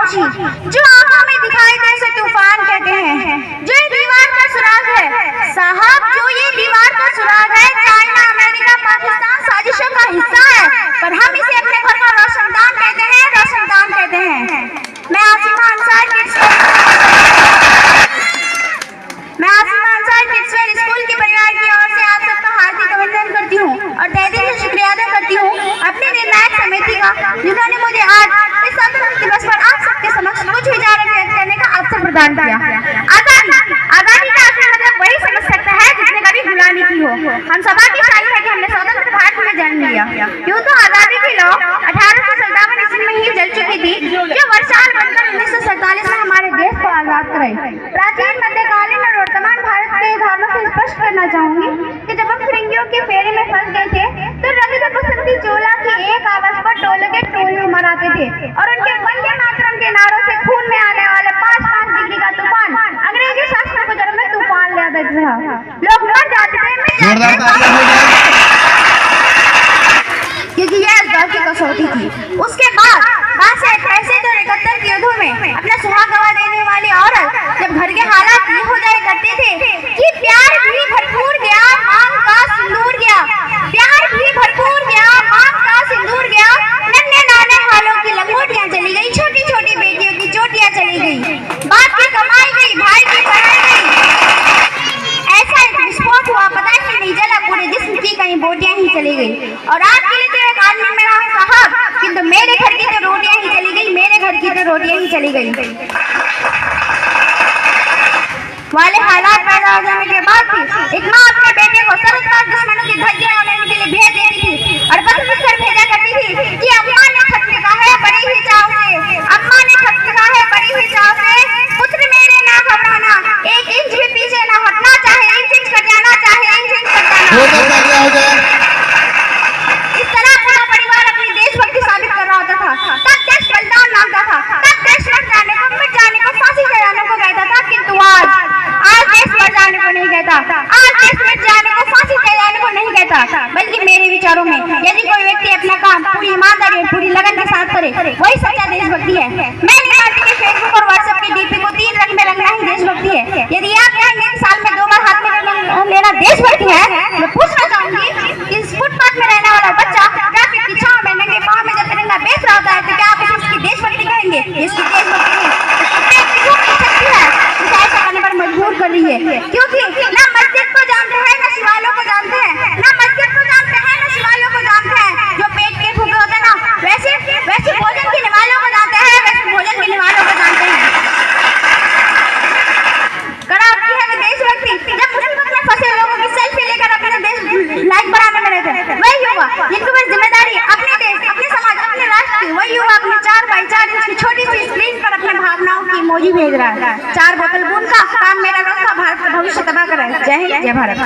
खामोशी, जो आंखों में दिखाई दे से तूफान कहते हैं। जो ये दीवार का सुराग है साहब, जो ये दीवार का सुराग है, चाइना अमेरिका पाकिस्तान साजिशों का हिस्सा है, पर हम इसे अपने घर का रोशनदान कहते हैं, रोशनदान कहते हैं। मैं आसिमा अंसार किड्सवेयर स्कूल के परिवार की ओर से आप सबका हार्दिक अभिनंदन करती हूँ और तहे दिल से शुक्रिया अदा करती हूँ अपनी निर्णायक समिति का, जिन्होंने मुझे आज इस स्वतंत्रता दिवस पर आप सबके समक्ष कुछ विचार व्यक्त करने का अवसर प्रदान किया। आजादी का असली मतलब वही समझ सकता है जिसने कभी गुलामी की हो। हम सभा की शाही है कि हमने स्वतंत्र भारत में जन्म लिया, यूँ तो आजादी की लौ 1857 ईस्वी में ही जल चुकी थी, जो वर्षाल बनकर 1947 में हमारे देश को आजाद कराई। प्राचीन मध्यकालीन और वर्तमान भारत के उदाहरणों से स्पष्ट करना चाहूंगी कि जब हम फिरंगियों के फेरे में फंस गए थे तो रंग बसंती चोला की एक आवाज पर टोले के टोले मनाते थे और उनके वंदे मातरम के नारों से खून में आने वाले 5-5 डिग्री का तूफान अंग्रेजी शासन को जन्म में तूफान ले आता था। लोग मर जाते थे क्योंकि यह इस बात की कसौटी थी। उसके बाद से 68 और 71 के युद्धों में अपना सुहाग गवा देने वाली औरत जब घर के हालात ये हो जाए करते थे कि प्यार भी भरपूर गया, मांग का सिंदूर गया, प्यार भी भरपूर गया, मांग का सिंदूर गया, नन्हे नाने हालों की लंगोटियां चली गई, छोटी छोटी बेटियों की चोटियां चली गई, बाप की कमाई गई, भाई की पढ़ाई गई। ऐसा एक विस्फोट हुआ, पता ही नहीं चला, पूरे जिस्म की कहीं बोटियां ही चली गई। और आज के लिए तो एक आदमी मेरा है साहब, किंतु मेरे घर की तो रोटियां ही चली गई, मेरे घर की तो रोटियां ही चली गई वाले हालात पैदा हो जाने के बाद भी एक माँ अपने बेटे को सरकार दुश्मनों की धज्जियां उड़ाने के लिए भेज देती थी और बस लिखकर भेजा करती थी कि अम्मा ने खत लिखा है बड़ी ही चाव से, अम्मा ने खत लिखा है बड़ी ही चाव से, पुत्र मेरे ना घबराना, 1 इंच भी पीछे ना हटना, चाहे 1 इंच कट जाना, चाहे 1 इंच कट जाना। इस तरह पूरा परिवार अपनी देशभक्ति साबित कर रहा होता था। तब देश बलिदान मांगता था, तब देश मर जाने को, मिट जाने को, फांसी चढ़ाने को कहता था, किंतु आज देश मर जाने को नहीं कहता, आज देश मिट जाने को, फांसी चढ़ाने को नहीं कहता, बल्कि मेरे विचारों में यदि कोई व्यक्ति अपना काम पूरी ईमानदारी और पूरी लगन के साथ करे वही सच्चा देशभक्ति है। मैं नहीं मानती कि फेसबुक और व्हाट्सएप की डीपी को 3 रंग में रंगना ही देशभक्ति है। यदि आप कहेंगे कि साल में 2 बार हाथ में लेना देशभक्ति है, मैं पूछना चाहूंगी कि इस फुटपाथ में रहने वाला बच्चा ट्रैफिक की छांव में नंगे पांव में जब तिरंगा बेच रहा होता है तो क्या आप इसकी देशभक्ति कहेंगे? इसकी देशभक्ति है ऐसा करने पर मजबूर कर रही है, क्योंकि ना मस्जिद को जानते हैं ना शिवालयों को जानते हैं, ना मस्जिद को जानते हैं ना शिवालयों को जानते हैं। जो पेट के भूखे होते हैं ना वैसे भोजन के निवालों को जानते हैं, वैसे भोजन के निवालों को जानते हैं। कराती है देशभक्ति जब मुसीबत में फंसे लोगों की सेल्फी लेकर अपने देश लाइक बढ़ाने में रहते हैं, वही युवा जिनको बस जिम्मेदारी अपने देश, अपने समाज, अपने राष्ट्र की, वही युवा अपनी 4x4 इंच की छोटी सी स्क्रीन पर अपने भावनाओं की इमोजी भेज रहा है। 4 बोतल बूंद का काम मेरा रोज का भारत का भविष्य तबाह कर रहा है। जय हिंद, जय भारत।